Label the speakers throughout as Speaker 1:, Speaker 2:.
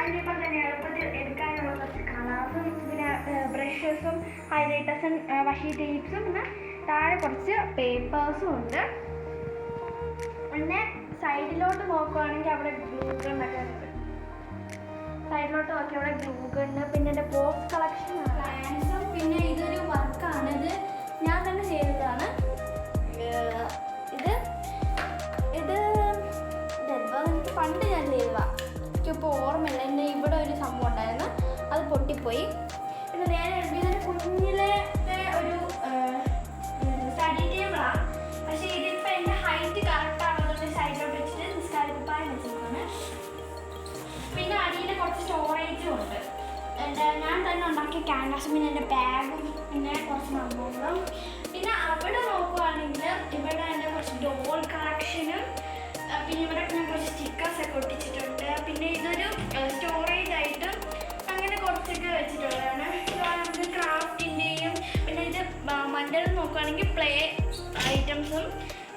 Speaker 1: അതിനിപ്പോൾ തന്നെ എളുപ്പത്തിൽ എടുക്കാനുള്ള കുറച്ച് കളേഴ്സും പിന്നെ ബ്രഷസും ഹൈലൈറ്റേഴ്സും വഷി ടേപ്സും പിന്നെ താഴെ കുറച്ച് പേപ്പേഴ്സും ഉണ്ട്. പിന്നെ സൈഡിലോട്ട് നോക്കുകയാണെങ്കിൽ അവിടെ ഗ്ലൂ ഗണ്ണൊക്കെ ഉണ്ട്. സൈഡിലോട്ട് നോക്കി അവിടെ ഗ്ലൂ ഗണ്ണ്, പിന്നെ എൻ്റെ ബോക്സ് കളക്ഷൻ പ്ലാൻസും. പിന്നെ ഇതൊരു വർക്കാണ്, ഇത് ഞാൻ തന്നെ ചെയ്തതാണ്. എനിക്ക് പണ്ട് ഞാൻ ചെയ്തതാണ്, എനിക്കിപ്പോൾ ഓർമ്മയില്ല. എൻ്റെ ഇവിടെ ഒരു സംഭവം ഉണ്ടായിരുന്നു, അത് പൊട്ടിപ്പോയി. പിന്നെ നേരെ ഇതൊരു കുഞ്ഞിലത്തെ ഒരു സ്റ്റഡി ടേബിളാണ്. പക്ഷേ ഇതിപ്പോൾ എൻ്റെ ഹൈറ്റ് കറക്റ്റാണെന്നുകൊണ്ട് സൈഡിലോട്ട് വെച്ചിട്ട് നിസ്കാരപ്പായ വെച്ചിരിക്കുകയാണ്. പിന്നെ അടിയിൽ കുറച്ച് സ്റ്റോറേജും ഉണ്ട്. ഞാൻ തന്നെ ഉണ്ടാക്കിയ ക്യാൻവാസും പിന്നെ എൻ്റെ ബാഗും പിന്നെ കുറച്ച് സംഭവങ്ങളും. പിന്നെ അവിടെ നോക്കുകയാണെങ്കിൽ ഇവിടെ എൻ്റെ കുറച്ച് ഡോൾ കളക്ഷനും പിന്നെ ഇവിടെ ഞാൻ കുറച്ച് സ്റ്റിക്കേഴ്സൊക്കെ ഒട്ടിച്ചിട്ടുണ്ട്. പിന്നെ ഇതൊരു സ്റ്റോറേജ് ആയിട്ടും അങ്ങനെ കുറച്ചൊക്കെ വെച്ചിട്ടുള്ളതാണ്. നമുക്ക് ക്രാഫ്റ്റിൻ്റെയും പിന്നെ ഇത് മണ്ടൽ നോക്കുകയാണെങ്കിൽ പ്ലേ ഐറ്റംസും.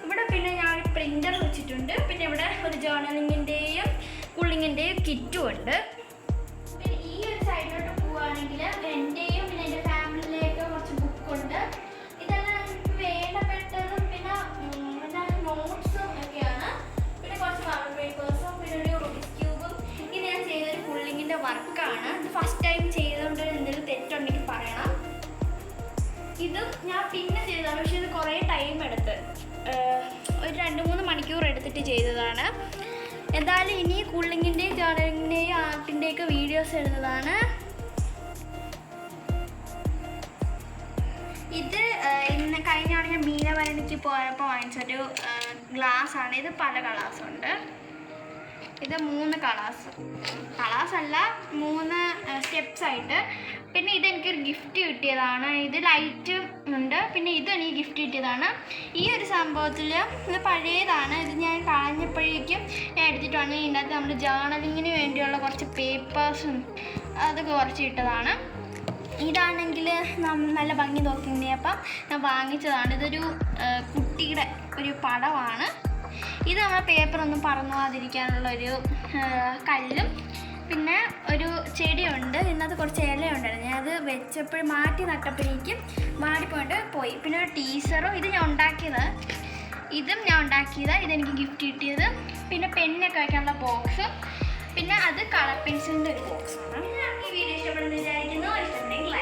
Speaker 1: ഇവിടെ പിന്നെ ഞാൻ പ്രിൻ്റർ വെച്ചിട്ടുണ്ട്. പിന്നെ ഇവിടെ ഒരു ജേർണലിങ്ങിൻ്റെയും കൂളിങ്ങിൻ്റെയും കിറ്റും ഉണ്ട്. പിന്നെ ഈ ഒരു സൈഡിലോട്ട് പോവുകയാണെങ്കിൽ എൻ്റെയും പിന്നെ എൻ്റെ ഫാമിലിയിലേക്ക് കുറച്ച് ബുക്കുണ്ട്. ഇതെല്ലാം എനിക്ക് വേണ്ടപ്പെട്ടതും പിന്നെ നോട്ട്സും ഒക്കെയാണ്. പിന്നെ കുറച്ച് കളർ പേപ്പേഴ്സും പിന്നെ ഒരു റുബിക്സ് ക്യൂബും. ഇത് ഞാൻ ചെയ്തൊരു പുള്ളിങ്ങിൻ്റെ വർക്കാണ്. ഇത് ഫസ്റ്റ് ടൈം ചെയ്തുകൊണ്ട് എന്തെങ്കിലും തെറ്റുണ്ടെങ്കിൽ പറയണം. ഇതും ഞാൻ പിന്നെ ചെയ്തതാണ്, പക്ഷേ ഇത് കുറേ ടൈം എടുത്ത് ഒരു 2-3 മണിക്കൂർ എടുത്തിട്ട് ചെയ്തതാണ്. എന്തായാലും ഇനി കൂളിങ്ങിൻ്റെയും ജേർണലിങ്ങിൻ്റെയും ആർട്ടിൻ്റെയൊക്കെ വീഡിയോസ് എടുത്തതാണ്. ഇത് ഇന്ന് കഴിഞ്ഞാണ് ഞാൻ മീനഭരണിക്ക് പോയപ്പോൾ വാങ്ങിച്ചൊരു ഗ്ലാസ്സാണ്. ഇത് പല കളേഴ്സുണ്ട്. ഇത് 3 കളേഴ്സല്ല 3 സ്റ്റെപ്സായിട്ട്. പിന്നെ ഇതെനിക്കൊരു ഗിഫ്റ്റ് കിട്ടിയതാണ്. ഇത് ലൈറ്റ് ഉണ്ട്. പിന്നെ ഇത് എനിക്ക് ഗിഫ്റ്റ് കിട്ടിയതാണ്. ഈ ഒരു സംഭവത്തിൽ ഇത് പഴയതാണ്. ഇത് ഞാൻ കളഞ്ഞപ്പോഴേക്കും ഞാൻ എടുത്തിട്ട് വന്നു. ഇതിനകത്ത് നമ്മുടെ ജേർണലിങ്ങിന് വേണ്ടിയുള്ള കുറച്ച് പേപ്പേഴ്സും അതൊക്കെ കുറച്ച് ഇട്ടതാണ്. ഇതാണെങ്കിൽ നല്ല ഭംഗി നോക്കിയിരുന്നേ, അപ്പം ഞാൻ വാങ്ങിച്ചതാണ്. ഇതൊരു കുട്ടിയുടെ ഒരു പടമാണ്. ഇത് നമ്മുടെ പേപ്പറൊന്നും പറന്നു പോകാതിരിക്കാനുള്ളൊരു കല്ലും പിന്നെ ഒരു ചെടിയുണ്ട്. ഇതിനകത്ത് കുറച്ച് ഇലയുണ്ടായിരുന്നു. ഞാൻ അത് വെച്ചപ്പോഴും മാറ്റി നട്ടപ്പോഴേക്കും മാറിപ്പോയിട്ട് പോയി. പിന്നെ ഒരു ടീച്ചറും ഇത് ഞാൻ ഉണ്ടാക്കിയതാണ്. ഇതെനിക്ക് ഗിഫ്റ്റ് കിട്ടിയത്. പിന്നെ പെന്നൊക്കെ വയ്ക്കാനുള്ള ബോക്സും പിന്നെ അത് കളർ പെൻസിലിൻ്റെ ഒരു ബോക്സാണ്. ഈ വീഡിയോ ഇഷ്ടപ്പെടുന്ന വിചാരിക്കുന്നു. ഇഷ്ടപ്പെടുന്നെങ്കിൽ